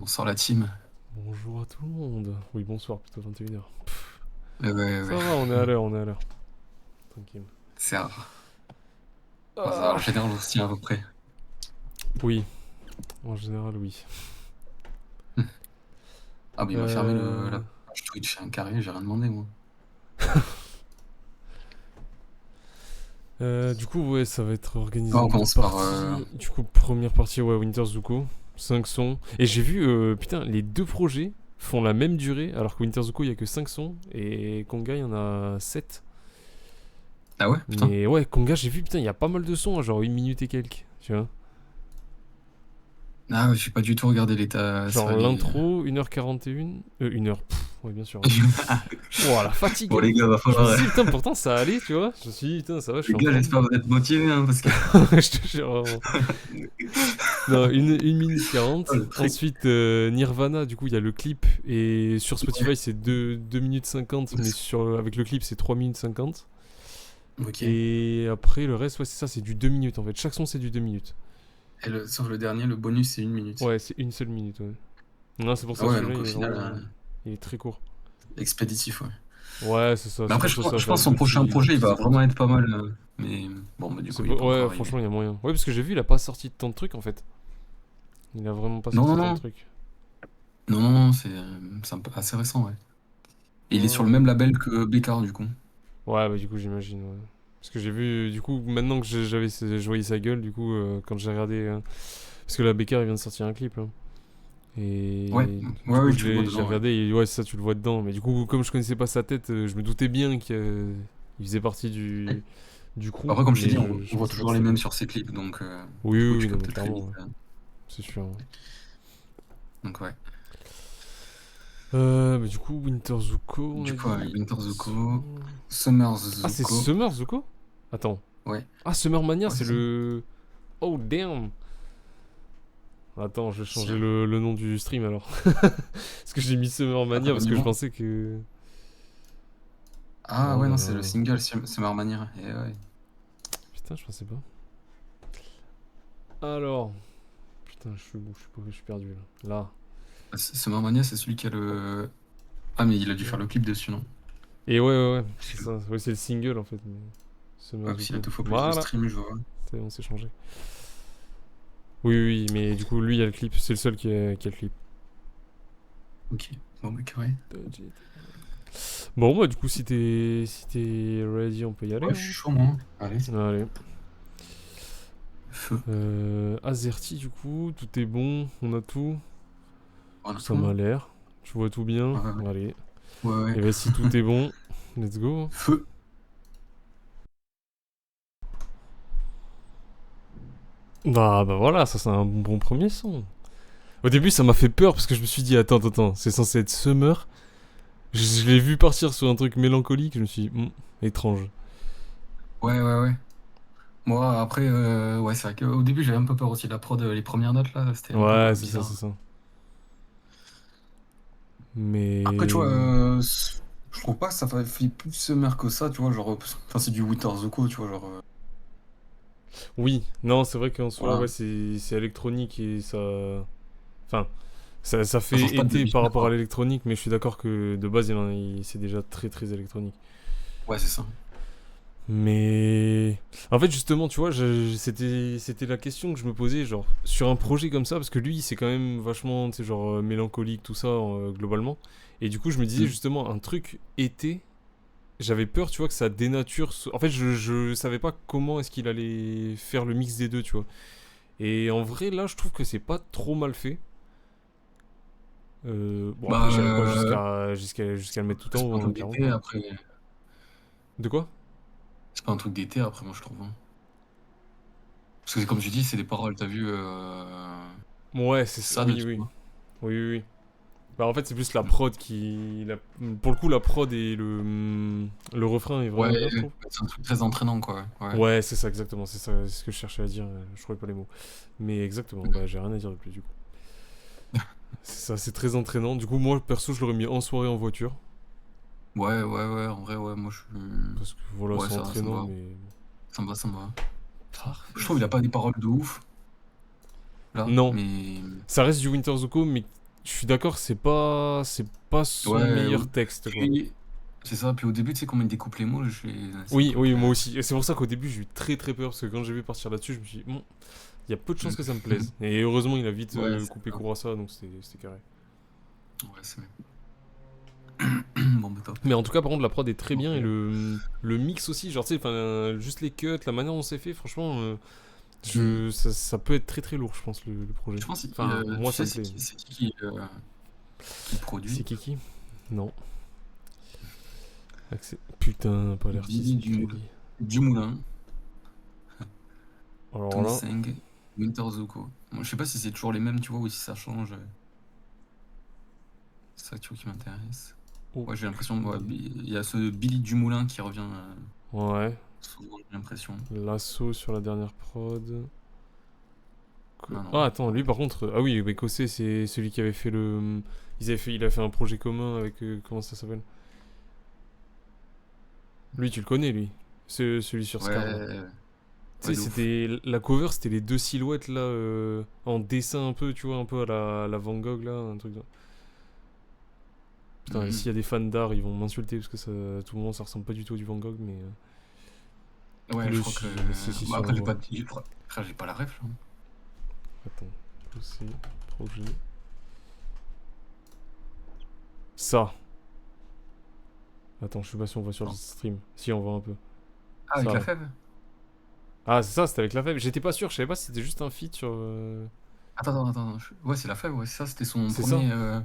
Bonsoir la team. Bonjour à tout le monde. Oui, bonsoir, plutôt 21h. Ouais, Ça ouais. va, on est à l'heure, on est à l'heure. Tranquille. C'est rare. Bon, ça va, en Ah, général aussi à peu près. oui, en général, oui. Ah, mais il m'a fermé la Euh... page Twitch, un carré, j'ai rien demandé moi. du coup, ouais, ça va être organisé Ah, on en deux commence par. parties. Du coup, première partie, ouais, Winter Zuko, 5 sons. Et j'ai vu, putain, les deux projets font la même durée, alors que Winter Zuko, il y a que 5 sons, et Konga, il y en a 7. Ah ouais, putain. Mais ouais, Konga, j'ai vu, putain, il y a pas mal de sons, hein, genre 1 minute et quelques, tu vois. Ah ouais, j'ai pas du tout regardé l'état. C'est Genre vrai, les. l'intro, 1h41. 1h, ouais, bien sûr. Oh, la fatigue, Bon, hein. les gars, va Je me falloir. suis dit, putain, pourtant ça allait, tu vois. Je me suis dit, putain, ça va, je Les suis en gars, forme. j'espère que vous êtes motivés, hein, parce que. Je te jure, vraiment. Non, 1 minute Oh, 40. le truc. Ensuite, Nirvana, du coup, il y a le clip. Et sur Spotify, c'est 2 minutes 50. Mais avec le clip, c'est 3 minutes 50. Ok. Et après, le reste, ouais, c'est ça, c'est du 2 minutes en fait. Chaque son, c'est du 2 minutes. Et sur le dernier, le bonus, c'est 1 minute. Ouais, c'est une seule minute, ouais. Non, c'est pour Ah ça, ouais, celui-là, donc au il est final, vraiment. Il est très court. expéditif, ouais. Ouais, c'est ça, Mais c'est après, pour ça, ça va je faire pense que son prochain deux projet, il petits va écoutes. vraiment être pas mal. Mais bon, bah, du coup, il est pas encore Ouais, arrivé. franchement, il y a moyen. Ouais, parce que j'ai vu, il a pas sorti de tant de trucs en fait. Il a vraiment pas Non, sorti non, tant de non. trucs. Non, non, non, c'est un peu assez récent, ouais. Et il est sur le Ouais, même label que Bécard, du coup. ouais, bah du coup, j'imagine, ouais. Parce que j'ai vu, du coup, maintenant que je voyais sa gueule, du coup, quand j'ai regardé. Parce que la Becker, il vient de sortir un clip, là. Ouais, Et ouais, du coup, oui, tu le vois j'ai dedans, ouais. regardé, et ouais, c'est ça, tu le vois dedans. Mais du coup, comme je connaissais pas sa tête, je me doutais bien qu'il faisait partie du crew, Après, comme je t'ai mais dit, je on voit pensais pas que toujours les c'était mêmes lui. sur ses clips, donc Oui, du oui, coup, tu oui, non, mais captes très clairement, vite. ouais. C'est sûr, ouais. Donc, ouais. Bah, du coup, Winter Zuko, on Du a coup, ouais, dit. Winter Zuko, Summer Ah, c'est Zuko, Summer Zuko? Attends. ouais, Ah, Summer Mania, ouais, c'est c'est ça. le. Oh, damn! Attends, je vais changer Tiens. le nom du stream alors. Parce que j'ai mis Summer Ah, t'as Mania pas parce mis que je bon? pensais que. Ah, Oh ouais, là non, c'est le là. single Summer Mania. Et ouais. Putain, je pensais pas. Alors. Putain, je suis perdu là. Là. Summer Mania, c'est celui qui a le. Ah, mais il a dû faire le clip dessus, non? Et ouais, c'est ça. Ouais, c'est le single en fait. Mais... Ouais, Summer parce qu'il a Zuko. deux fois plus de Voilà. streams, je vois. On s'est changé. Oui, mais du coup, lui, il y a le clip. C'est le seul qui a le clip. Ok, bon, bah, carré. Bon, bah, du coup, si t'es ready, on peut y aller. Ouais, je Hein. suis chaud, moi. Allez, Allez. feu. Azerty, du coup, tout est bon, on a tout. On a Ça tout, m'a hein. l'air. Tu vois tout bien. Ouais, ouais, Allez. ouais. Ouais, ouais. Et bah, si tout est bon, let's go. Feu. Bah voilà, ça c'est un bon premier son. Au début, ça m'a fait peur parce que je me suis dit, attends, c'est censé être Summer. Je l'ai vu partir sur un truc mélancolique, je me suis dit, étrange. Ouais, ouais, ouais. Moi, après, ouais, c'est vrai qu'au début, j'avais un peu peur aussi de la prod, les premières notes là, c'était un peu Ouais, c'est ça, bizarre. c'est ça. Après, tu vois, Mais. je trouve pas que ça fait plus summer que ça, tu vois, genre, enfin, c'est du Winter Zuko, tu vois, genre, Oui, non, c'est vrai qu'en soi, voilà, ouais, c'est électronique et ça. Enfin, ça ça fait change pas de été par d'habitude, rapport à quoi. l'électronique, mais je suis d'accord que de base, c'est déjà très électronique. Ouais, c'est ça. Mais en fait, justement, tu vois, c'était la question que je me posais, genre sur un projet comme ça, parce que lui, c'est quand même vachement, tu sais, genre mélancolique, tout ça, globalement. Et du coup, je me disais Mm. justement un truc été. J'avais peur, tu vois, que ça dénature. En fait, je savais pas comment est-ce qu'il allait faire le mix des deux, tu vois. Et en vrai, là, je trouve que c'est pas trop mal fait. Bon, Bah, après, j'irai pas jusqu'à le mettre tout en c'est pas haut, un hein, truc clairement d'été, pas. après, De quoi? c'est pas un truc d'été, après, moi, je trouve, hein. Parce que, comme tu dis, c'est des paroles, t'as vu, Ouais, sad, oui, tu oui. vois. Oui. Bah en fait c'est plus la prod pour le coup la prod et le refrain est Ouais, vraiment bien je trouve. c'est un truc très entraînant, quoi, ouais. Ouais c'est ça exactement, c'est ce que je cherchais à dire, je trouvais pas les mots. Mais exactement, bah j'ai rien à dire de plus du coup. C'est ça, c'est très entraînant. Du coup moi perso je l'aurais mis en soirée en voiture. Ouais, en vrai, ouais, moi, je suis... Parce que voilà Ouais, c'est ça me entraînant va. mais. Ça me va, ça me va. Je Parfait trouve qu'il a ça. pas des paroles de ouf, là, Non, mais... ça reste du Winter Zuko mais Je suis d'accord, c'est pas son Ouais, meilleur texte, quoi. puis c'est ça, puis au début, tu sais, comment il découpe les mots, c'est Oui, cool. oui, moi aussi. Et c'est pour ça qu'au début, j'ai eu très très peur, parce que quand j'ai vu partir là-dessus, je me suis dit, bon, il y a peu de chances que ça me plaise. Et heureusement, il a vite Ouais, c'est coupé ça. court à ça, donc c'était carré. Ouais, c'est bon, bah top. Mais en tout cas, par contre, la prod est très bien, Ok. et le mix aussi, genre, tu sais, enfin, juste les cuts, la manière dont c'est fait, franchement, Hmm. ça peut être très très lourd, je pense, le projet. Je pense, Enfin, tu moi, ça sais, me plaît. c'est qui C'est produit? Kiki? Non. Putain, pas Billy l'artiste crédit. Dumoulin, Alors là, Tongseng, Winter Zuko. Bon, je sais pas si c'est toujours les mêmes, tu vois, ou si ça change. C'est ça, tu vois, qui m'intéresse. Ouais, j'ai l'impression, ouais, aucune idée. il y a ce Billy Dumoulin qui revient Ouais. souvent, j'ai l'impression. L'assaut sur la dernière prod. Non, non. Ah, attends, lui par contre. Ah oui, mais Cossé, c'est celui qui avait fait le. Il a fait un projet commun avec. Comment ça s'appelle? Lui, tu le connais, lui. Celui sur Scar, là. Ouais, Tu ouais, sais, de ouf. c'était. La cover, c'était les deux silhouettes, là, en dessin un peu, tu vois, un peu à la Van Gogh, là, un truc. Putain, et Mhm. s'il y a des fans d'art, ils vont m'insulter parce que ça, tout le monde, ça ressemble pas du tout à du Van Gogh, mais. Ouais, je crois que. Si, si, Bon, on après, le voit. frère, j'ai pas la ref, là. Attends. Cossé, projet. Ça. Attends, je sais pas si on voit sur le Non. stream. Si, on voit un peu. Ah, avec Ça, la là. fève? Ah, c'est ça, c'était avec la fève. J'étais pas sûr, je savais pas si c'était juste un feat sur. Attends. Ouais, c'est la fève, ouais, ça, c'était son C'est ça? Ouais,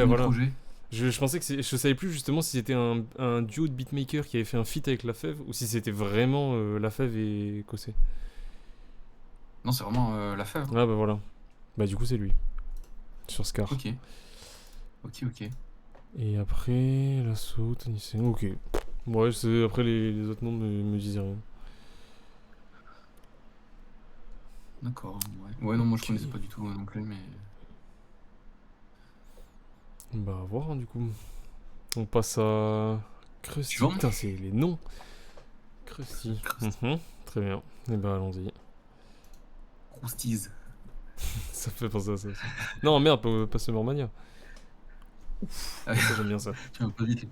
premier voilà. projet. Je pensais que je savais plus justement si c'était un duo de beatmakers qui avait fait un feat avec la fève ou si c'était vraiment la fève et Cossé. Non, c'est vraiment la fève, hein. Ah, bah voilà. Bah, du coup, c'est lui. Sur Scar. Ok, ok. Et après, l'assaut, Tony Sen. Ok. Ouais, après les autres noms me disaient rien. D'accord, ouais. Ouais, non, moi, je Ok. connaissais pas du tout non plus, mais. Bah, à voir, hein, du coup. On passe à. Krusty. Suivant? Putain, c'est les noms. Krusty. Mhm. Très bien. Et bah, allons-y. Crousties. Ça fait penser à ça aussi. Non, merde, pas Summermania. Ah, Ça, j'aime bien ça. tu m'as pas vite.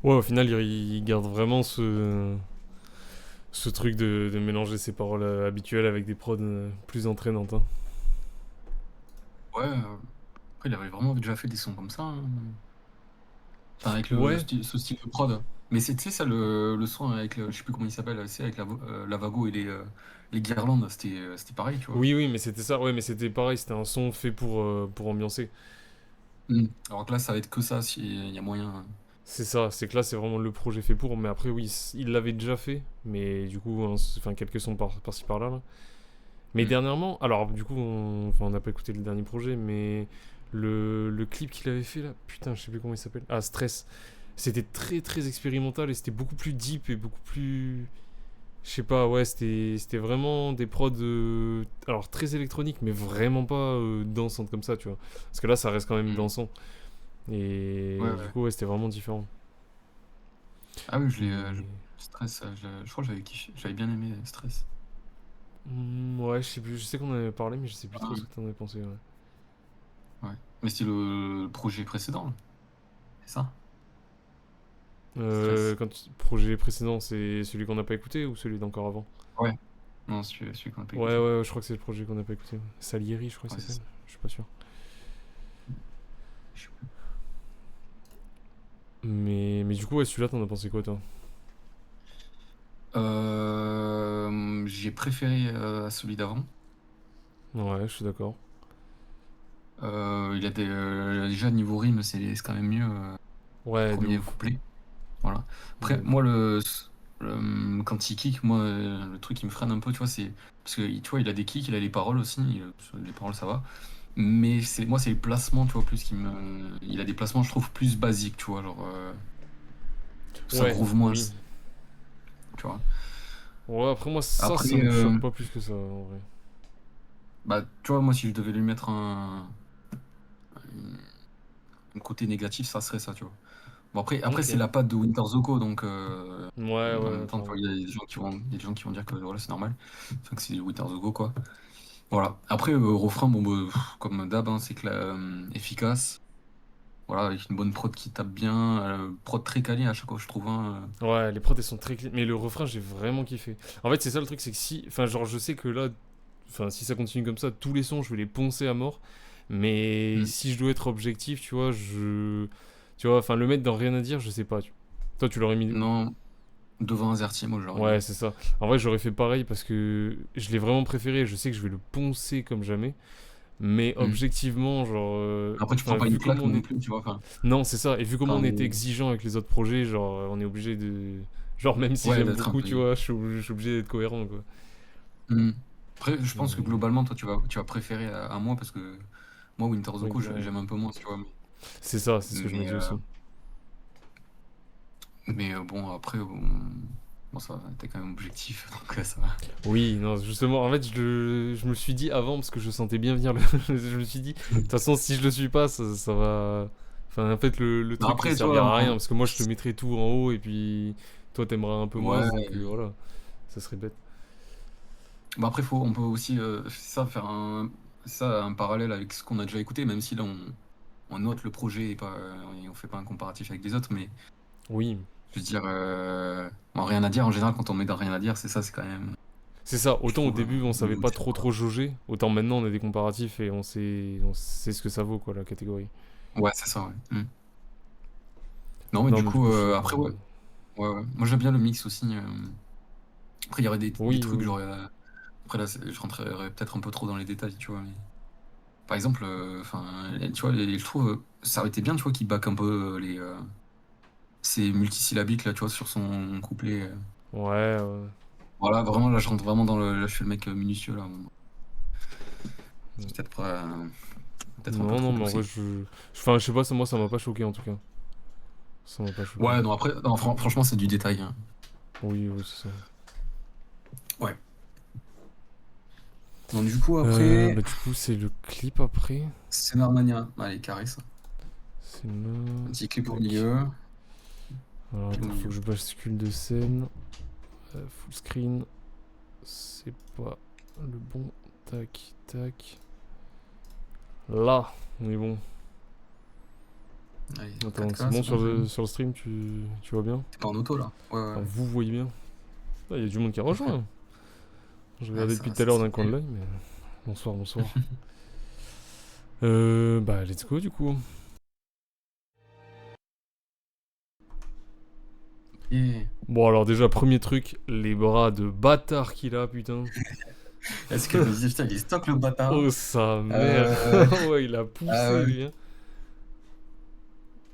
Ouais, au final, il garde vraiment ce truc de mélanger ses paroles habituelles avec des prods plus entraînantes, hein. Ouais, après, il avait vraiment déjà fait des sons comme ça, hein. Enfin, avec Ouais, ce style de prod. Mais c'est, tu sais, ça, le son avec je sais plus comment il s'appelle, c'est avec la Vago et les guirlandes, c'était pareil, tu vois. oui, oui, mais c'était ça. Ouais, mais c'était pareil, c'était un son fait pour ambiancer. Alors que là, ça va être que ça, s'il y a moyen, hein. C'est ça, c'est que là, c'est vraiment le projet fait pour. Mais après, oui, il l'avait déjà fait. Mais du coup, enfin, quelques sons par-ci par-là, là. Mais Mm. dernièrement, alors du coup, enfin, on n'a pas écouté le dernier projet, mais le clip qu'il avait fait là, putain, je sais plus comment il s'appelle. Ah, Stress. C'était très très expérimental et c'était beaucoup plus deep et beaucoup plus. Je sais pas, ouais, c'était vraiment des prods. Alors très électroniques, mais vraiment pas dansantes comme ça, tu vois. Parce que là, ça reste quand même Mm. dansant. Et du Ouais. coup, ouais, c'était vraiment différent. Ah oui, Mais. Stress, je crois que j'avais bien aimé Stress. Ouais, je sais plus, je sais qu'on en avait parlé, mais je sais plus trop ce Ah, que t'en avais pensé, ouais. ouais. Mais c'était le projet précédent, là. C'est ça? Stress. Projet précédent, c'est celui qu'on n'a pas écouté ou celui d'encore avant? Ouais. Non, celui qu'on n'a pas Ouais, écouté. ouais, je crois que c'est le projet qu'on n'a pas écouté. Salieri, je crois Ouais, qu'il c'est s'appelle. ça. Je suis pas sûr. Je sais plus. Mais du coup, ouais, celui-là, t'en as pensé quoi, toi? J'ai préféré à celui d'avant. Ouais, je suis d'accord. Il y a déjà niveau rime, c'est quand même mieux, le Ouais, de premier ouf. couplet. Voilà. De Après, ouf. moi, quand il kick, moi, le truc qui me freine un peu, tu vois, c'est. Parce que, tu vois, il a des kicks, il a les paroles aussi. Les paroles, ça va. Mais moi, c'est les placements, tu vois, plus qui me. Il a des placements, je trouve, plus basiques, tu vois, genre. Ça Ouais, groove moins, oui. tu vois. Ouais, après, moi, ça Après, me choque pas plus que ça, en vrai. bah, tu vois, moi, si je devais lui mettre un côté négatif, ça serait ça, tu vois. Bon, après Ok. c'est la patte de Winter Zuko, donc Ouais, en ouais, même temps, tu clairement. vois, il y a des gens qui vont dire que voilà, c'est normal. Enfin, que c'est Winter Zuko, quoi. Voilà. Après, refrain, bon, bah, comme d'hab, hein, c'est efficace. Voilà, avec une bonne prod qui tape bien, prod très quali à chaque fois, je trouve. Hein. Ouais, les prods elles sont très clean. Mais le refrain, j'ai vraiment kiffé. En fait, c'est ça le truc, c'est que si. Enfin, genre, je sais que là, enfin, si ça continue comme ça, tous les sons, je vais les poncer à mort. Mais Mm. si je dois être objectif, tu vois, Tu vois, enfin, le mettre dans rien à dire, je sais pas. Toi, tu l'aurais mis. Non, devant Azerty, moi, je l'aurais Ouais, mis. c'est ça. En vrai, j'aurais fait pareil parce que je l'ai vraiment préféré. Je sais que je vais le poncer comme jamais. Mais Mm. objectivement, genre. Après, tu prends Enfin, pas une vu claque comment on non est. plus, tu vois. Non, c'est ça. Et vu comment on était Enfin, exigeant avec les autres projets, genre, on est obligé de. Genre, même si ouais, j'aime d'être un beaucoup, peu. tu vois, je suis obligé d'être cohérent, quoi. Mm. Après, je pense que Mais. globalement, toi, tu vas préférer à moi parce que moi, Winter Oui, Zuko, ouais. j'aime un peu moins, tu vois. C'est ça, c'est ce que je me Mais, dis aussi. bon, après, bon, ça va, t'es quand même objectif, donc ça va. Oui, non, justement, en fait, je me le suis dit avant parce que je sentais bien venir le. Je me suis dit, de toute façon, si je le suis pas, ça va. Enfin, en fait, le Non, truc il après, tu vois, servira à rien parce que moi, je te mettrai tout en haut et puis toi, t'aimeras un peu moins, ouais. donc voilà, ça serait bête. Bah après, on peut aussi faire un parallèle avec ce qu'on a déjà écouté, même si là, on note le projet et, pas, et on fait pas un comparatif avec les autres, mais Oui, je veux dire, bon, rien à dire, en général, quand on met dans rien à dire, c'est ça, c'est quand même, c'est ça. je Autant au trouve, début, on le savait pas motif, trop quoi. trop jauger, autant maintenant, on a des comparatifs et on sait ce que ça vaut, quoi, la catégorie. Ouais, c'est ça, ouais. Non, mais Non, du mais du coup, coup, je. après, ouais. Ouais, ouais. Moi, j'aime bien le mix aussi. Après, il y aurait des Oui, trucs, oui. j'aurais. Après, là, je rentrerai peut-être un peu trop dans les détails, tu vois. Mais... Par exemple, enfin, tu vois, je trouve, ça aurait été bien, tu vois, qu'il back un peu ces multisyllabiques, là, tu vois, sur son couplet. Ouais, ouais. Voilà, vraiment, là, je rentre vraiment dans le. Là, je fais le mec minutieux, là. Bon, Mm. c'est peut-être un peu Non, trop non, mais en vrai, poussé. Enfin, je sais pas, moi, ça m'a pas choqué en tout cas. Ça m'a pas choqué. Ouais, non, après, non, franchement, c'est du détail. Hein. Oui, oui, c'est ça. Ouais. Donc, du coup, après, Bah, du coup, c'est le clip après. Scénarmania. Allez, carré, ça. C'est là. Un petit clip au Tac. milieu. Alors, Puis au attends, faut milieu. que je bascule de scène. Full screen. C'est pas le bon. Tac, tac. Là, on est bon. Allez, Attends, c'est 4K, bon c'est bon, c'est bon. sur le stream, tu vois bien? T'es pas en auto, là? Ouais, ouais. Enfin, vous voyez bien. Il y a du monde qui a rejoint. Je Ouais, regardais ça, depuis tout à ça, l'heure c'est d'un coin de mieux. l'œil, mais. Bonsoir, bonsoir. Bah, let's go du coup. Et Bon, alors déjà, premier truc, les bras de bâtard qu'il a, putain. est-ce que je me disais, putain, il stocke le bâtard? Oh sa mère. Euh... Ouais, il a Ah poussé ouais. lui, hein.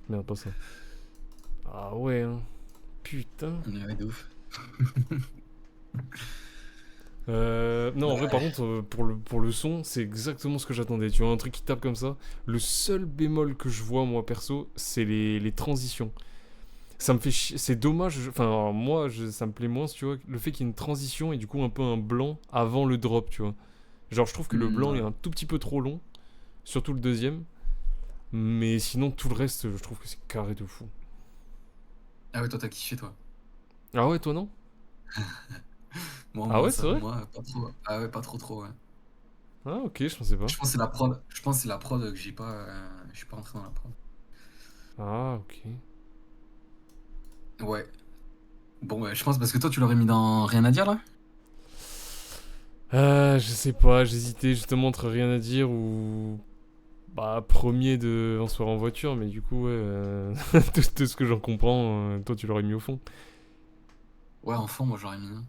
Merde, pas ça. Ah ouais, hein. Putain. Ouais, de ouf. Non, en vrai, par contre, pour le son, c'est exactement ce que j'attendais. Tu vois, un truc qui tape comme ça. Le seul bémol que je vois, moi, perso, c'est les transitions. Ça me fait chier. C'est dommage. Enfin, alors, moi, ça me plaît moins, tu vois, le fait qu'il y ait une transition et du coup un peu un blanc avant le drop, tu vois. Genre, je trouve que le blanc est Ouais. un tout petit peu trop long. Surtout le deuxième. Mais sinon, tout le reste, je trouve que c'est carré de fou. Ah ouais, toi, t'as kiffé, toi. Ah ouais, toi non? Moi, Ah moi, ouais, ça, c'est vrai? moi, pas trop. Ah ouais, pas trop, trop, ouais. Ah ok, je pensais pas. Je pense que c'est la prod. Je pense que c'est la prod que je suis pas rentré dans la prod. Ah ok. Ouais. Bon, ouais, je pense parce que toi, tu l'aurais mis dans Rien à dire, là? Je sais pas, j'hésitais justement entre rien à dire ou. Bah, premier de En soirée en voiture, mais du coup, ouais. Tout ce que j'en comprends, toi tu l'aurais mis au fond. Ouais, en fond, moi, j'aurais mis. Hein.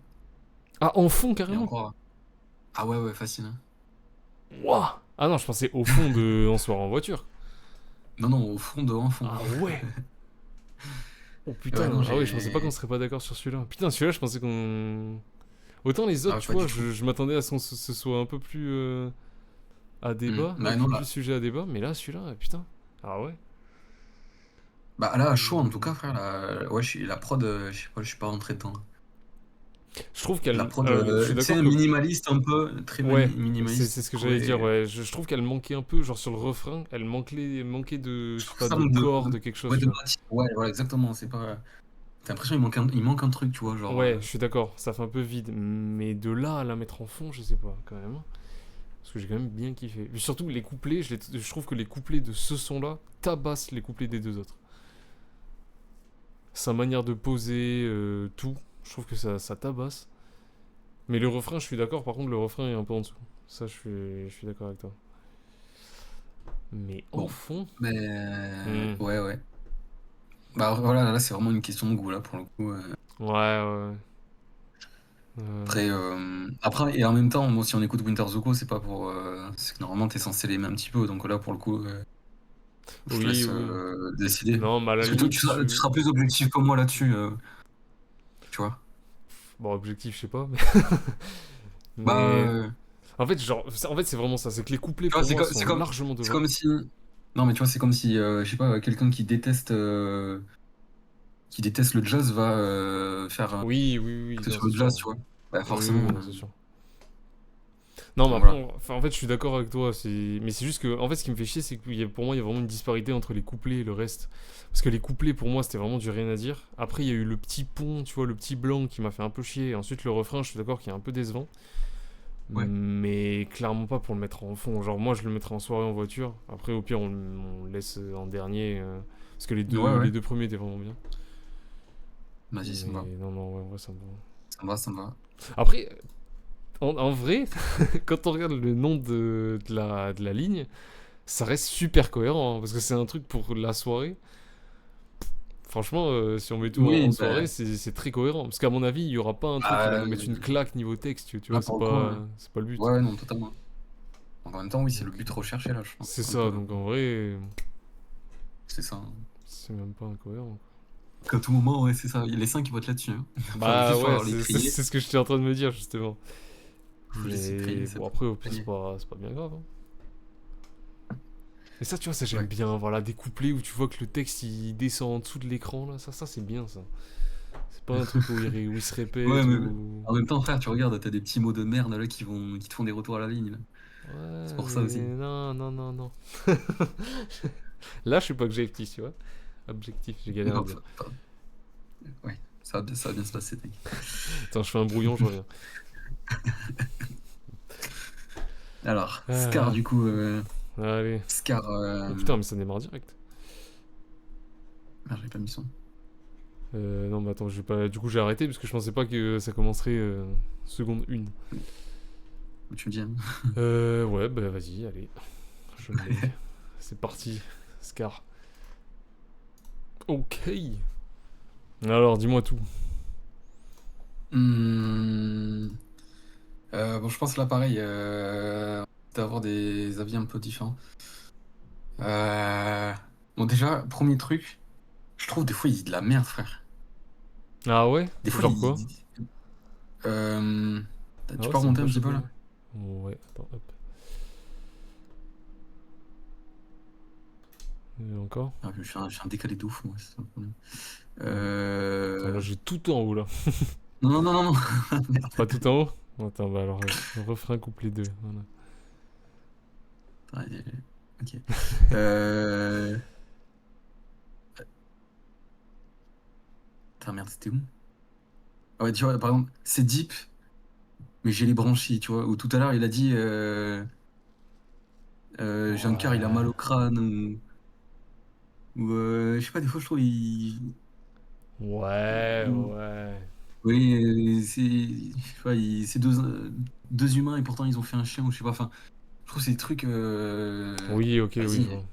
Ah, en fond Et carrément? encore. Ah ouais, ouais, facile. Hein. Wouah! Ah non, je pensais au fond de En soirée en voiture. Non, non, au fond de en fond. Ah ouais! Oh Ouais, non, putain, ah ouais, je pensais pas qu'on j'ai. serait pas d'accord sur celui-là. Putain, celui-là, je pensais qu'on. Autant les Ah autres, ouais, tu pas vois, du tout. je m'attendais à ce que ce soit un peu plus à débat, un Bah peu non, plus là. sujet à débat, mais là, celui-là, putain. Ah ouais. Bah là, à chaud, en tout Hmm. cas, frère, ouais, la prod, je sais pas, je suis pas rentré dedans. Je trouve La qu'elle. prod, Je suis tu sais, d'accord que. minimaliste un peu, très Ouais, minimaliste, c'est ce je que j'allais dire, trouvais. ouais. Je trouve qu'elle manquait un peu, genre sur le refrain, elle manquait de. Je Je sais trouve pas, que ça de manque corps, de quelque chose, ouais, tu de vois. matière. Ouais, voilà, exactement. C'est pas. T'as l'impression il manque un truc, tu vois, genre. Ouais, je suis d'accord, ça fait un peu vide, mais de là à la mettre en fond, je sais pas, quand même. Parce que j'ai quand même bien kiffé. Et surtout, les couplets, je trouve que les couplets de ce son-là tabassent les couplets des deux autres. Sa manière de poser, tout, je trouve que ça tabasse. Mais le refrain, je suis d'accord, par contre, le refrain est un peu en dessous. Ça, je suis d'accord avec toi. Mais en Bon, fond. mais Hmm. ouais, ouais. Bah voilà, là c'est vraiment une question de goût là pour le coup. Ouais, ouais. Après, après, et en même temps, moi si on écoute Winter Zuko, c'est pas pour. C'est que normalement t'es censé l'aimer un petit peu, donc là pour le coup, je te Oui, laisse oui. décider. Non, mais à la Parce que toi, limite, tu seras plus objectif que moi là-dessus, tu vois. bon, objectif, je sais pas. Bah, Mais. En fait, genre, en fait, c'est vraiment ça. C'est que les couplets, tu vois, pour moi, sont largement c'est devant. comme si. Non, mais tu vois, c'est comme si, je sais pas, quelqu'un qui déteste le jazz va faire un Oui, oui, oui, truc non, sur c'est le sûr. jazz, tu vois. Bah, Oui, oui, forcément. non, c'est sûr. Non, mais Enfin, après, voilà. enfin, en fait, je suis d'accord avec toi. Mais c'est juste que, en fait, ce qui me fait chier, c'est que pour moi, il y a vraiment une disparité entre les couplets et le reste. Parce que les couplets, pour moi, c'était vraiment du rien à dire. Après, il y a eu le petit pont, tu vois, le petit blanc qui m'a fait un peu chier. Et ensuite, le refrain, je suis d'accord qu'il est un peu décevant. Ouais. Mais clairement pas pour le mettre en fond. Genre, moi, je le mettrais en soirée en voiture. Après, au pire, on le laisse en dernier. Parce que Ouais, ouais. les deux premiers étaient vraiment bien. Vas-y, ça me va. Mais non, non, ouais, en vrai, ça me va. Ça me va, ça me va. Après, en vrai, quand on regarde le nom de la ligne, ça reste super cohérent, hein, parce que c'est un truc pour la soirée. Franchement, si on met tout en Oui, soirée, c'est très cohérent. Parce qu'à mon avis, il y aura pas un truc qui va bah, nous mettre une claque niveau texte, tu là vois, pour le coup, c'est pas le but. ouais, ouais, non, totalement. En même temps, oui, c'est le Donc, but recherché là, je pense. c'est Un ça, peu, donc en vrai, c'est ça, hein. c'est même pas incohérent. Qu'à tout moment, ouais, c'est ça. Les 5 ils votent là-dessus, hein. Bah Juste ouais, falloir les trier. c'est ce que j'étais en train de me dire, justement. Faut les essayer de trier, Mais c'est bon, bon. après, au pire, Gagné. c'est pas bien grave, hein. Et ça, tu vois, ça j'aime Ouais. bien. Voilà, des couplets où tu vois que le texte il descend en dessous de l'écran, là. Ça c'est bien, ça. C'est pas un truc où il se Ouais, répète mais ou. en même temps, frère, tu regardes, t'as des petits mots de merde là qui te font des retours à la ligne, là. C'est Ouais, pour ça aussi. mais non, non, non, non. Là, je suis pas objectif, tu vois. Objectif, j'ai galéré à Non, le dire. ouais, ça va bien se passer, t'inquiète. Attends, je fais un brouillon, je reviens. Alors, Scar, Ah, du coup, allez. Scar. Oh putain, mais ça démarre direct. Merde, j'avais pas mis son. Non, mais attends, je vais pas. Du coup, j'ai arrêté parce que je pensais pas que ça commencerait seconde 1. Où tu me dis, hein. Ouais, bah vas-y, allez. Je le mets. C'est parti. Scar. Ok. Alors, dis-moi tout. Hmm. Bon, je pense là, pareil, d'avoir des avis un peu différents. Euh, Bon, déjà, premier truc, je trouve des fois il dit de la merde, frère. Ah ouais? Des fois, Genre quoi? Euh, Ah Tu ouais, peux ça me remonter pas un petit peu choqué, là? hein. Ouais, attends, hop. Et encore? Ah, je suis un décalé de ouf, moi, c'est un problème. Ouais. Attends, là, j'ai tout en haut, là. Non, non, non, non, merde. Pas tout en haut? Attends, bah alors, refrain couplet 2. Voilà. Ouais, ok. Euh... Putain, merde, c'était où? Ah ouais, tu vois, par exemple, c'est deep, mais j'ai les branchies, tu vois. Ou tout à l'heure, il a dit Giancar, il a mal Ouais. au crâne, ou je sais pas, des fois, je trouve Ouais, ou- ouais. oui, je sais pas, c'est deux humains et pourtant ils ont fait un chien, ou je sais pas, enfin, je trouve que c'est des trucs. Oui, ok, oui, je Vas-y, vois.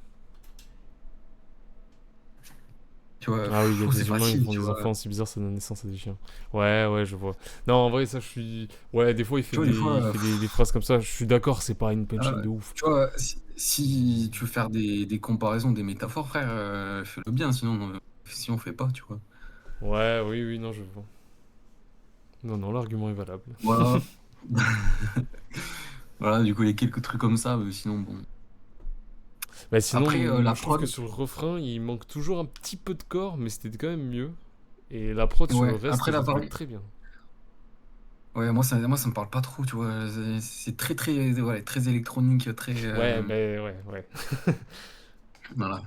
tu vois, Ah oui, il je y a trouve que c'est des humains qui facile, font tu des vois. enfants, c'est bizarre, ça donne naissance à des chiens. Ouais, ouais, je vois. Non, en vrai, ça, je suis. Ouais, des fois, Tu vois, des il fois, fait des phrases comme ça. Je suis d'accord, c'est pas une punchline de ouf. tu vois, si tu veux faire des comparaisons, des métaphores, frère, fais-le bien, sinon, si on fait pas, tu vois. Ouais, oui, oui, non, je vois. Non, non, l'argument est valable. Voilà. Voilà, du coup, il y a quelques trucs comme ça, sinon, bon. Bah, sinon, Après, la je trouve que prod, sur le refrain, il manque toujours un petit peu de corps, mais c'était quand même mieux. Et la prod sur le ouais, reste, après, je là, l'ai trouvé pareil. très bien. Ouais, moi, ça me parle pas trop, tu vois. C'est très, très, ouais, très électronique, très. Ouais, mais ouais, ouais. Voilà.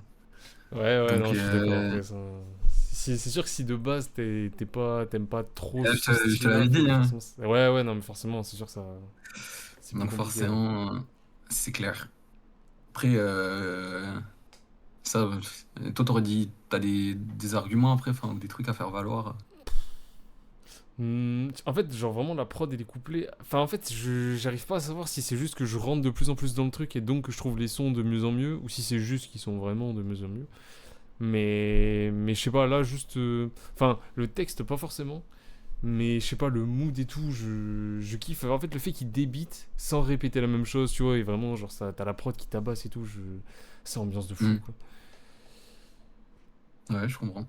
Ouais, ouais, Donc, non, je suis d'accord. Après, ça. C'est sûr que si de base t'aimes pas trop ce je te style-là, l'avais dit, hein. forcément. Ouais, ouais, non, mais forcément, c'est sûr que ça. c'est plus Donc compliqué, ouais. forcément, c'est clair. Après, ça, toi, t'aurais dit, t'as des arguments après, enfin, ou des trucs à faire valoir. En fait, genre vraiment la prod et les couplets. Enfin, en fait, j'arrive pas à savoir si c'est juste que je rentre de plus en plus dans le truc et donc que je trouve les sons de mieux en mieux ou si c'est juste qu'ils sont vraiment de mieux en mieux. Mais je sais pas, là, juste. Enfin, le texte, pas forcément. Mais je sais pas, le mood et tout, je kiffe. En fait, le fait qu'il débite sans répéter la même chose, tu vois, et vraiment, genre, ça, t'as la prod qui tabasse et tout, c'est ambiance de fou, Hmm. quoi. Ouais, je comprends.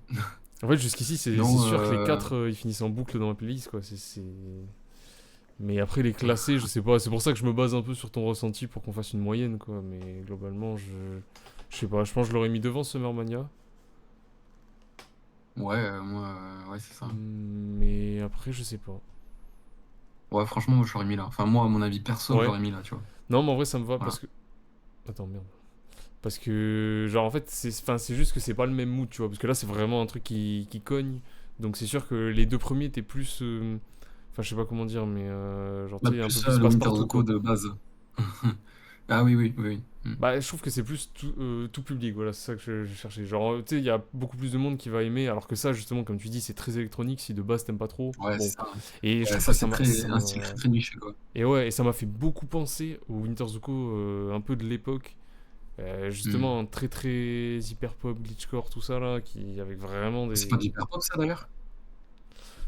En fait, jusqu'ici, c'est Sinon, sûr que les quatre, ils finissent en boucle dans la playlist, quoi. Mais après, les classer, je sais pas. C'est pour ça que je me base un peu sur ton ressenti pour qu'on fasse une moyenne, quoi. Mais globalement, je sais pas. Je pense que je l'aurais mis devant Summer Mania. ouais, moi, ouais, c'est ça. Mais après, je sais pas. Ouais, franchement, moi, je l'aurais mis là. Enfin, moi, à mon avis perso, je Ouais. l'aurais mis là, tu vois. Non, mais en vrai, ça me va Voilà. parce que. Attends, merde. Parce que, genre, en fait, c'est juste que c'est pas le même mood, tu vois. Parce que là, c'est vraiment un truc qui cogne. Donc, c'est sûr que les deux premiers étaient plus. Enfin, je sais pas comment dire, mais genre, Bah, tu sais, un peu plus plus le Winter passe-partout, Zuko quoi. de base. Ah oui, oui, oui, oui. Bah, je trouve que c'est plus tout public, voilà, c'est ça que je cherchais. Genre, tu sais, il y a beaucoup plus de monde qui va aimer, alors que ça, justement, comme tu dis, c'est très électronique. Si de base t'aimes pas trop, Ouais, bon. c'est ça. Et je Ouais, trouve ça, que c'est très, un style très, très niché, quoi. Et ouais, et ça m'a fait beaucoup penser au Winter Zuko, un peu de l'époque. Hmm. Justement, un très très hyper pop, glitchcore, tout ça là, qui avec vraiment C'est pas des. du hyper pop, ça, d'ailleurs?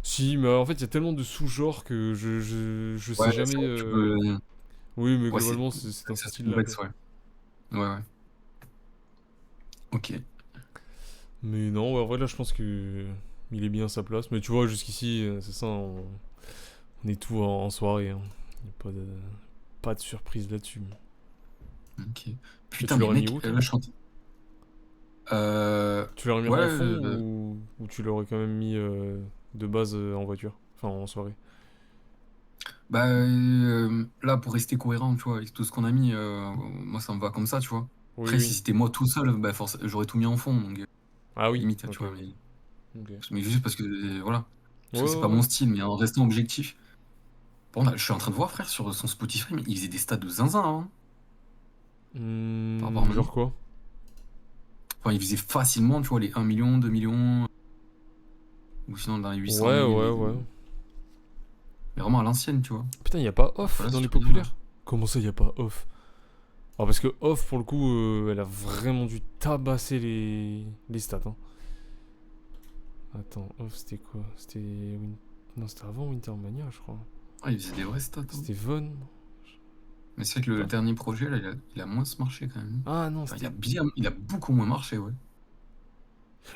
Si, mais en fait, il y a tellement de sous-genres que je sais Ouais, c'est jamais. vrai que tu peux. Oui, mais Ouais, globalement, c'est dans ce c'est assez style-là, quoi. complexe, ouais. Ouais, ouais. Ok. Mais non, ouais, en vrai, là, je pense que il est bien à sa place. Mais tu vois, jusqu'ici, c'est ça, on est tout en soirée. Hein. Y a pas de surprise là-dessus. Ok. Et Putain, tu mais l'aurais mis mec, où, toi? là, je suis Tu l'aurais mis Ouais, en fond ou tu l'aurais quand même mis de base en voiture? Enfin, en soirée. bah, là, pour rester cohérent, tu vois, avec tout ce qu'on a mis, moi, ça me va comme ça, tu vois. Oui, Après, si oui. c'était moi tout seul, bah, j'aurais tout mis en fond, donc Ah oui, limite, tu ok, vois. ok. Ok. Mais juste parce que, voilà. Ouais, Parce que c'est pas ouais, mon ouais. style, mais en restant objectif. Bon, là, je suis en train de voir, frère, sur son Spotify, mais il faisait des stats de zinzin, hein, par rapport à maintenant. Genre quoi? Enfin, il faisait facilement, tu vois, les 1 million, 2 millions, ou sinon dans les 800 Ouais, 000, ouais, ouais. mais vraiment à l'ancienne, tu vois. Putain, y a pas Alors que off là, dans c'est les trop bien, là. populaires? Comment ça, y a pas off? Ah, parce que off, pour le coup, elle a vraiment dû tabasser les stats, hein. Attends, off, c'était quoi? Non, c'était avant Wintermania, je crois. Ah, il faisait des vrais stats, hein. C'était Von. Mais c'est vrai que le Putain. dernier projet, là, il a moins se marché quand même. Ah non, Enfin, c'était. il a beaucoup moins marché, ouais.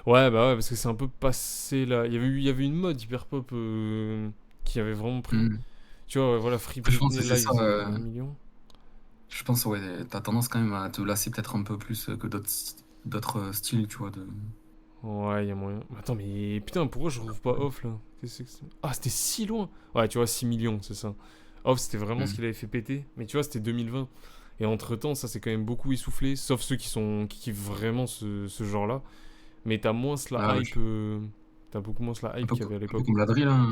Ouais, bah ouais, parce que c'est un peu passé là. Il y avait une mode hyper pop qui avait vraiment pris. Hmm. Tu vois, ouais, voilà, Free Je pense Britney que c'est Live ça. faisait 1 million. Je pense, ouais, t'as tendance quand même à te lasser peut-être un peu plus que d'autres styles, tu vois. Ouais, il y a moyen. Attends, mais putain, pourquoi je trouve pas off là? Qu'est-ce que c'est? Ah, c'était si loin! Ouais, tu vois, 6 millions, c'est ça. Off, c'était vraiment ce Hmm. qu'il avait fait péter. Mais tu vois, c'était 2020. Et entre-temps, ça s'est quand même beaucoup essoufflé. Sauf ceux qui kiffent vraiment ce genre-là. Mais t'as moins Ah, la ouais, hype. T'as beaucoup moins la hype qu'il y avait à un peu l'époque. comme la drill, hein,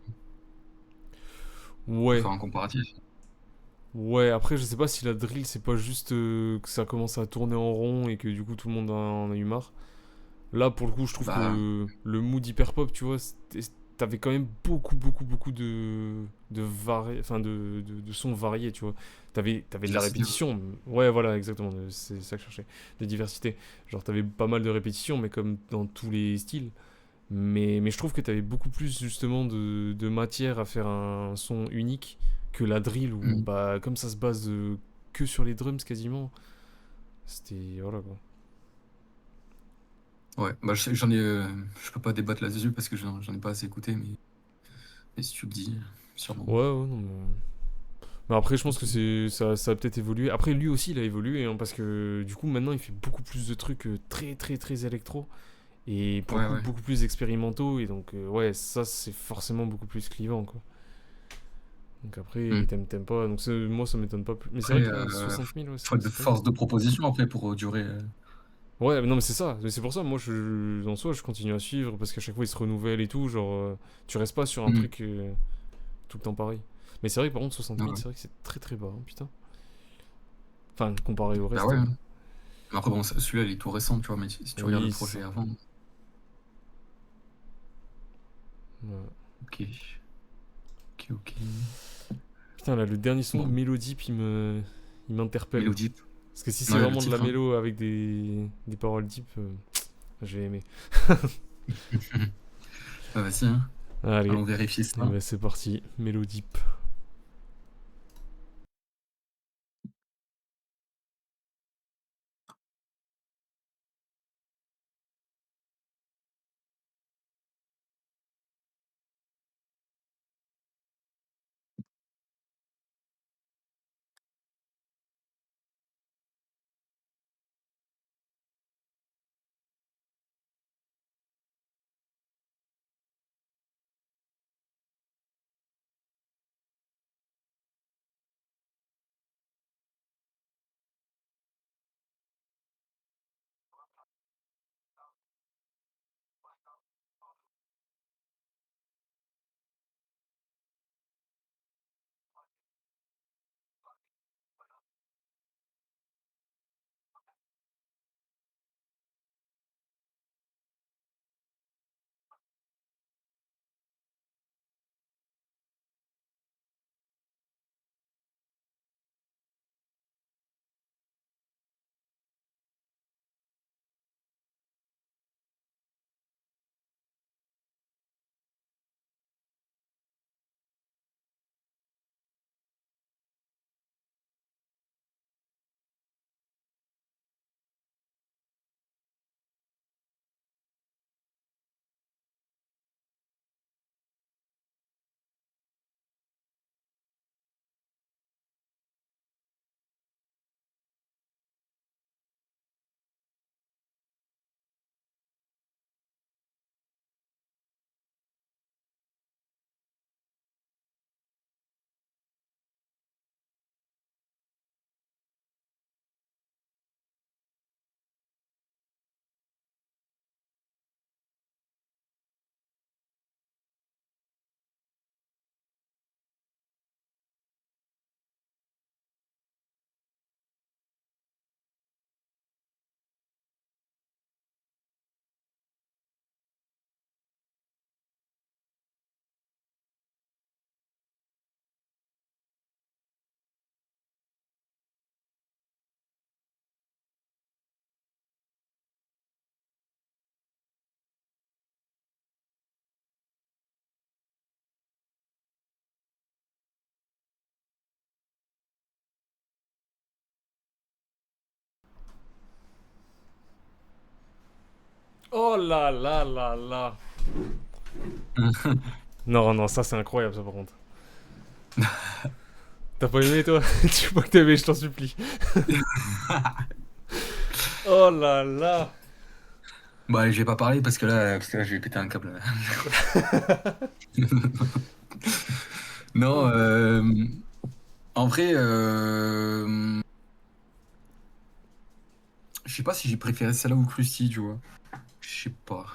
pour Ouais. faire un comparatif. Ouais, après, je sais pas si la drill, c'est pas juste que ça commence à tourner en rond et que du coup tout le monde en a eu marre. Là, pour le coup, je trouve Bah, que le mood hyper pop, tu vois, t'avais quand même beaucoup, beaucoup, beaucoup enfin, de sons variés, tu vois. T'avais de la diversité, ouais. répétition. Ouais, voilà, exactement, c'est ça que je cherchais. De diversité. Genre, t'avais pas mal de répétitions, mais comme dans tous les styles. Mais je trouve que t'avais beaucoup plus, justement, de matière à faire un son unique que la drill, où, Hmm. bah, comme ça se base que sur les drums quasiment, c'était. Voilà, quoi. Ouais, bah, je peux pas débattre là-dessus parce que j'en ai pas assez écouté, mais si tu le dis, sûrement. Ouais, ouais, non, mais après, je pense que Ok. ça a peut-être évolué. Après, lui aussi, il a évolué, hein, parce que du coup, maintenant, il fait beaucoup plus de trucs très, très, très électro. Et pour le Ouais, coup, ouais. beaucoup plus expérimentaux. Et donc, ouais, ça, c'est forcément beaucoup plus clivant, quoi. Donc après, Hmm. t'aimes pas. Donc moi, ça m'étonne pas plus. Mais c'est Après, vrai que 60 000, ouais, faut être de c'est pas mal. force de proposition après pour durer. Ouais, mais non, mais c'est ça. Mais c'est pour ça, moi, en soi, je continue à suivre, parce qu'à chaque fois, il se renouvelle et tout. Genre, tu restes pas sur un Hmm. truc tout le temps pareil. Mais c'est vrai que par contre, 60 Ouais, 000, ouais. c'est vrai que c'est très très bas, hein, putain. Enfin, comparé au Bah reste. ouais. Mais après, bon, celui-là, il est tout récent, tu vois, mais si tu regardes le Oui, c'est projet ça. avant. Ouais. Ok. Ok, ok. Putain, là, le dernier son, Bon, Mélodie, puis il m'interpelle. Mélodie. Parce que si c'est Ouais, le vraiment de la titre, hein. mélo avec des paroles deep, j'ai aimé. Bah vas-y, hein. Allez, Allons vérifier et ça. ben c'est parti, Mélodie. Oh là là là là. Non, non, ça c'est incroyable ça par contre. T'as pas aimé toi? Tu vois que t'as aimé, je t'en supplie. Oh là là. Bon, allez, je vais pas parler parce que là, je vais péter un câble. Non, Oh. en vrai, je sais pas si j'ai préféré celle-là ou Krusty, tu vois. Je sais pas.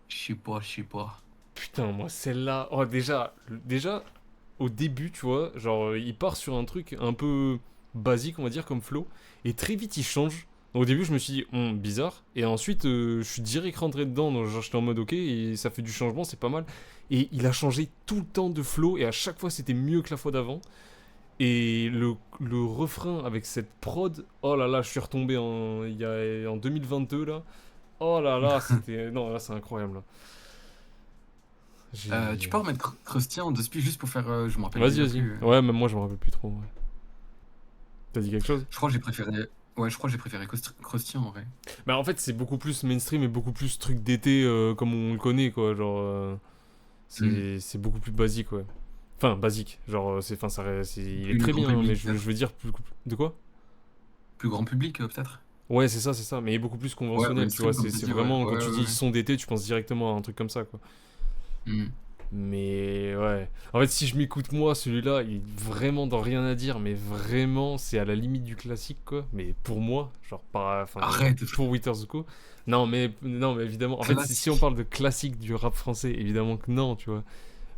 Je sais pas, je sais pas. Putain, moi celle-là. Oh, déjà, au début, tu vois, genre, il part sur un truc un peu basique, on va dire, comme flow, et très vite il change. Donc, au début, je me suis dit, bizarre. Et ensuite, je suis direct rentré dedans, donc genre, j'étais en mode ok, et ça fait du changement, c'est pas mal. Et il a changé tout le temps de flow, et à chaque fois, c'était mieux que la fois d'avant. Et le refrain avec cette prod, oh là là, je suis retombé en 2022 là. Oh là là, c'était. Non, là, c'est incroyable là. Tu J'ai. peux remettre Krusty en deux speed juste pour faire. Je me rappelle Vas-y, déjà vas-y. plus. Ouais, même moi, je me rappelle plus trop. Ouais. T'as dit quelque chose? Je crois que j'ai préféré. Ouais, je crois que j'ai préféré Krusty en vrai. Bah, en fait, c'est beaucoup plus mainstream et beaucoup plus truc d'été comme on le connaît, quoi. Genre, Hmm. c'est beaucoup plus basique, ouais. Enfin, basique. Genre, enfin, il est Plus très grand bien, hein, mais public, je peut-être. veux dire, de quoi? Plus grand public, peut-être. Ouais, c'est ça, c'est ça. Mais beaucoup plus Ouais, conventionnel, tu vois. mainstream, comme C'est t'as c'est dit, ouais. vraiment, quand Ouais, tu ouais, dis ouais. son d'été, tu penses directement à un truc comme ça, quoi. Hmm. Mais ouais. En fait, si je m'écoute moi, celui-là, il est vraiment dans rien à dire, mais vraiment, c'est à la limite du classique, quoi. Mais pour moi, genre, enfin, Arrête, pour Withers Co. Non, mais évidemment, en fait, si on classique. parle de classique du rap français, évidemment que non, tu vois.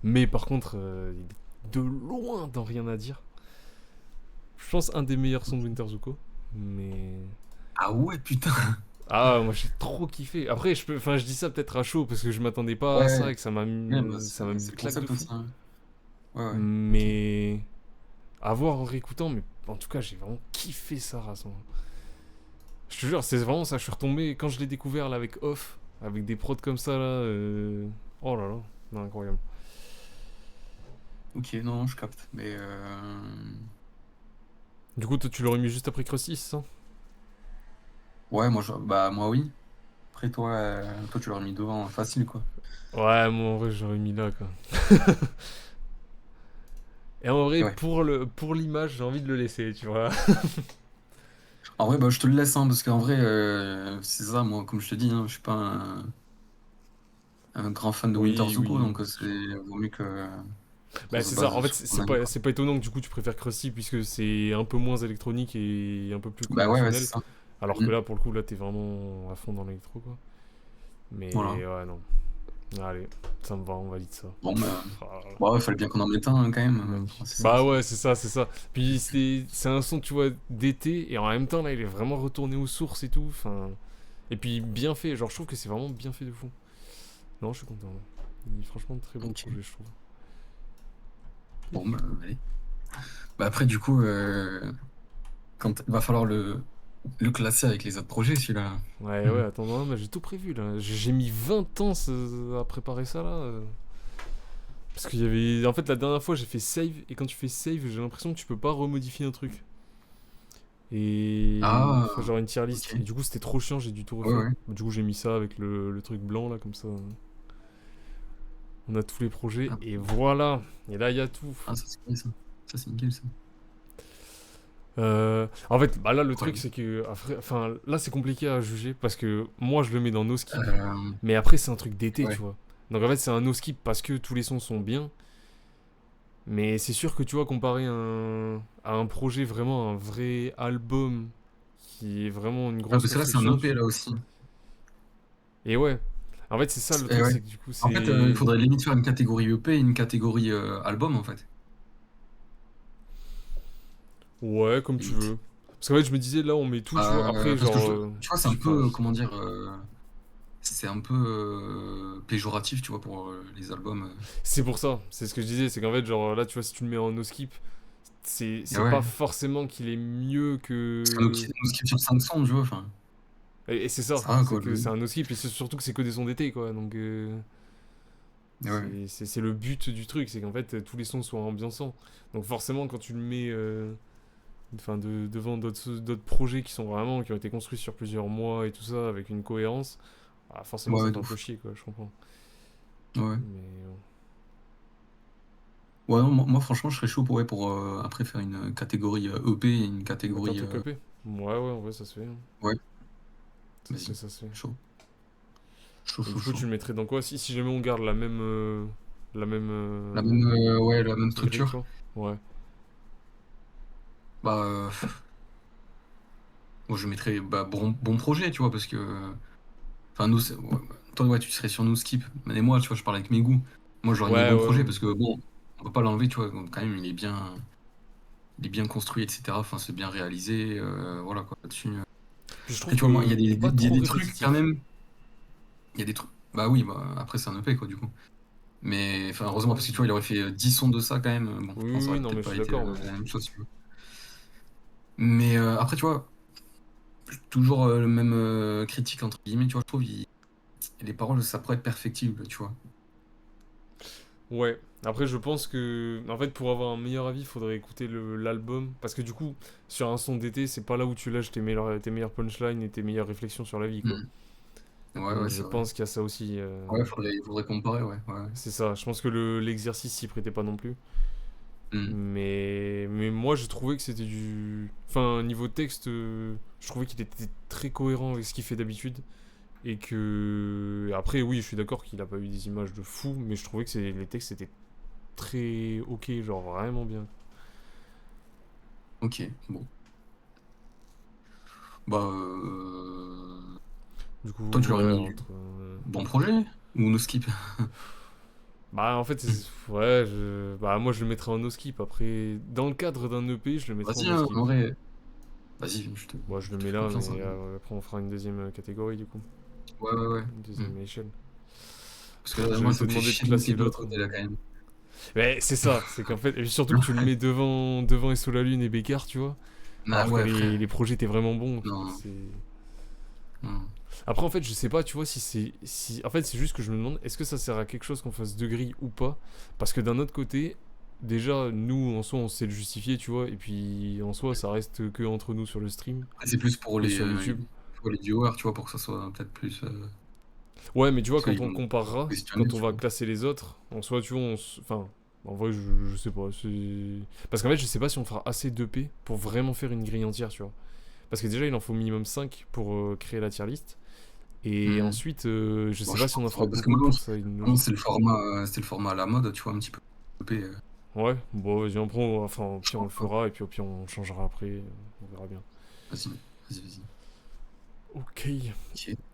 Mais par contre, il est de loin dans rien à dire. Je pense un des meilleurs sons de Winter Zuko. Mais. Ah ouais, putain. Ah, moi j'ai trop kiffé. Après, enfin, je dis ça peut-être à chaud parce que je m'attendais pas à Ouais, ça et que bah, ça m'a mis c'est une le claque de concept fou. aussi, hein. Ouais, ok. Mais à voir en réécoutant, mais en tout cas, j'ai vraiment kiffé ça, race, moi. Je te jure, c'est vraiment ça. Je suis retombé quand je l'ai découvert là avec Off, avec des prods comme ça là. Oh là là, non, incroyable. Ok, non, je capte. Mais Du coup, toi, tu l'aurais mis juste après Krusty, c'est ça? ouais, bah moi oui. Après toi tu l'aurais mis devant, facile quoi. Ouais, moi en vrai, j'aurais mis là quoi. Et en vrai, Et ouais. pour l'image, j'ai envie de le laisser, tu vois. En vrai, bah je te le laisse, hein, parce qu'en vrai, c'est ça, moi, comme je te dis, hein, je suis pas un grand fan de Winter Oui, Zuko, oui, donc je comprends. vaut mieux qu'on Bah se c'est ça, base en fait sur ce qu'on aime, quoi. c'est pas étonnant que du coup tu préfères Krusty puisque c'est un peu moins électronique et un peu plus Bah ouais, c'est conventionnel. ça. Alors que Mm. là pour le coup là t'es vraiment à fond dans l'électro quoi. Voilà. Mais ouais non. Allez, ça me va, on valide ça. Bon, bah, Ah là là, bah ouais, fallait bien qu'on en mette un, hein, quand même. magnifique. C'est ça. Bah ouais c'est ça, c'est ça. Puis c'est un son tu vois d'été et en même temps là il est vraiment retourné aux sources et tout. Enfin, et puis bien fait, genre je trouve que c'est vraiment bien fait de fou. Non je suis content. Il est franchement très bon Ok. projet je trouve. Bon, bah, allez. Bah après, du coup, quand il va falloir le classer avec les autres projets, celui-là. Ouais, Mm. ouais, attends, non, mais j'ai tout prévu là. J'ai mis 20 ans à préparer ça là. Parce qu'il y avait. En fait, la dernière fois, j'ai fait save, et quand tu fais save, j'ai l'impression que tu peux pas remodifier un truc. Et. Enfin, Ah, genre une tier list. ok. Et du coup, c'était trop chiant, j'ai dû tout Ouais, refaire. ouais. Du coup, j'ai mis ça avec le truc blanc là, comme ça. On a tous les projets, Ah, et voilà. Et là, il y a tout. ah, ça c'est nickel, ça. Ça c'est nickel, ça. En fait, bah là, le truc, Incroyable. c'est que. Enfin, là, c'est compliqué à juger, parce que moi, je le mets dans no skip. Euh, Mais après, c'est un truc d'été, ouais. tu vois. Donc en fait, c'est un no skip parce que tous les sons sont bien. Mais c'est sûr que tu vois, comparé à un projet vraiment, un vrai album qui est vraiment une Ah, grosse parce que là, c'est un construction. EP, là aussi. Et ouais. En fait, c'est ça le Et truc, ouais. c'est que du coup, En fait, il c'est. faudrait limite faire une catégorie EP et une catégorie album, en fait. Ouais, comme tu Limite. veux. Parce qu'en fait, je me disais, là, on met tout, tu vois. Après, Parce que genre. tu vois, c'est un Enfin, peu, comment dire, c'est un peu péjoratif, tu vois, pour les albums. c'est pour ça. C'est ce que je disais. C'est qu'en fait, genre, là, tu vois, si tu le mets en no skip, Et c'est ouais. pas forcément qu'il est mieux Parce qu'un que. no skip sur 500, tu vois, enfin, Et c'est ça. ça va, C'est quoi. que c'est un no skip. Et c'est surtout que c'est que des sons d'été, quoi. Donc. Et ouais. C'est le but du truc, c'est qu'en fait tous les sons soient ambiançants. Donc forcément quand tu le mets enfin devant d'autres projets qui sont vraiment qui ont été construits sur plusieurs mois et tout ça avec une cohérence, ah, forcément Ouais, ça ouais, fait de un peu ouf. chier quoi, je comprends. Ouais. Mais Ouais, non, moi, franchement, je serais chaud pour, ouais, pour après faire une catégorie EP et une mettre un catégorie. truc EP. Ouais ouais en vrai ça se fait, hein. Ouais, Ça se fait, vas-y. ça se fait. Chaud. Chaud, Et chaud, du coup chaud. tu le mettrais dans quoi si jamais on garde la même Ouais, la même grille structure. quoi. Ouais. Bah, moi, je mettrais bah, bon projet, tu vois, parce que. Enfin, nous, ouais, toi, ouais, tu serais sur nous skip. Mais moi, tu vois, je parle avec mes goûts. Moi, j'aurais mis Ouais bon ouais projet ouais. parce que, bon, on peut pas l'enlever, tu vois. Donc, quand même, il est bien construit, etc. Enfin, c'est bien réalisé. Voilà, quoi, là-dessus. Puis je Après, trouve tu vois, moi, que il est pas il y a trop des trucs, quand répétitif. même. Il y a des trucs. Bah oui, bah, après, c'est un EP, quoi, du coup. Mais, enfin, heureusement, parce que, tu vois, il aurait fait 10 sons de ça, quand même. Bon, je Oui pense que ça oui aurait non mais peut-être je pas suis été d'accord mais bon. la même chose, tu vois. Mais après, tu vois, toujours le même critique, entre guillemets, tu vois, je trouve, les paroles, ça pourrait être perfectible, tu vois. Ouais. Après, je pense que, en fait, pour avoir un meilleur avis, il faudrait écouter l'album. Parce que du coup, sur un son d'été, c'est pas là où tu lâches tes meilleures punchlines et tes meilleures réflexions sur la vie, quoi. Mm. Ouais, Donc ouais, je c'est vrai. pense qu'il y a ça aussi. Ouais, faudrait comparer, ouais. Ouais. C'est ça. Je pense que l'exercice s'y prêtait pas non plus. Mm. Mais moi, j'ai trouvé que c'était du. Enfin, niveau texte, je trouvais qu'il était très cohérent avec ce qu'il fait d'habitude. Et que. Après, oui, je suis d'accord qu'il a pas eu des images de fou, mais je trouvais que les textes étaient très ok, genre vraiment bien. Ok, bon. Bah, Du toi, tu coup, l'aurais ouais, mis entre. bon projet ou no skip? Bah, en fait, ouais, bah, moi, je le mettrais en no skip. Après, dans le cadre d'un EP, je le mettrais en Vas-y, no hein, skip. en vrai. Vas-y, Moi, je je le te mets fais là, confiance, hein. mais après, on fera une deuxième catégorie, du coup. Ouais, ouais, ouais. Une Hmm. deuxième échelle. Parce que Je moi, vais ça te me fait demander de chier de le mettre classer de l'autre l'autre. côté, là, quand même. Mais c'est ça, c'est qu'en fait, et surtout que tu le mets devant Et la Lune et Bécard, tu vois. Ah Alors que ouais, les frère. projets étaient vraiment bons. Non, C'est... non. Après, en fait, je sais pas, tu vois, si c'est. Si... En fait, c'est juste que je me demande, est-ce que ça sert à quelque chose qu'on fasse deux grilles ou pas? Parce que d'un autre côté, déjà, nous, en soi, on sait le justifier, tu vois. Et puis, en soi, ça reste que entre nous sur le stream Après, c'est plus et sur YouTube. pour les viewers, tu vois, pour que ça soit peut-être plus. Ouais, mais tu vois, Parce quand qu'ils on vont comparera, questionner, quand on tu va vois. classer les autres, en soi, tu vois, enfin, en vrai, je sais pas. Parce qu'en fait, je sais pas si on fera assez d'EP pour vraiment faire une grille entière, tu vois. Parce que déjà, il en faut minimum 5 pour créer la tier list. Et Hmm. ensuite, je Bon, sais je pas si on en pense, fera ouais, parce que beaucoup pour que ça ait une maintenant, logique. c'était le format à la mode, tu vois, un petit peu. Ouais, bon, vas-y, on prend, enfin, au pire, on le fera, et puis au pire, on changera après, on verra bien. Vas-y, vas-y, vas-y. Ok. Ok.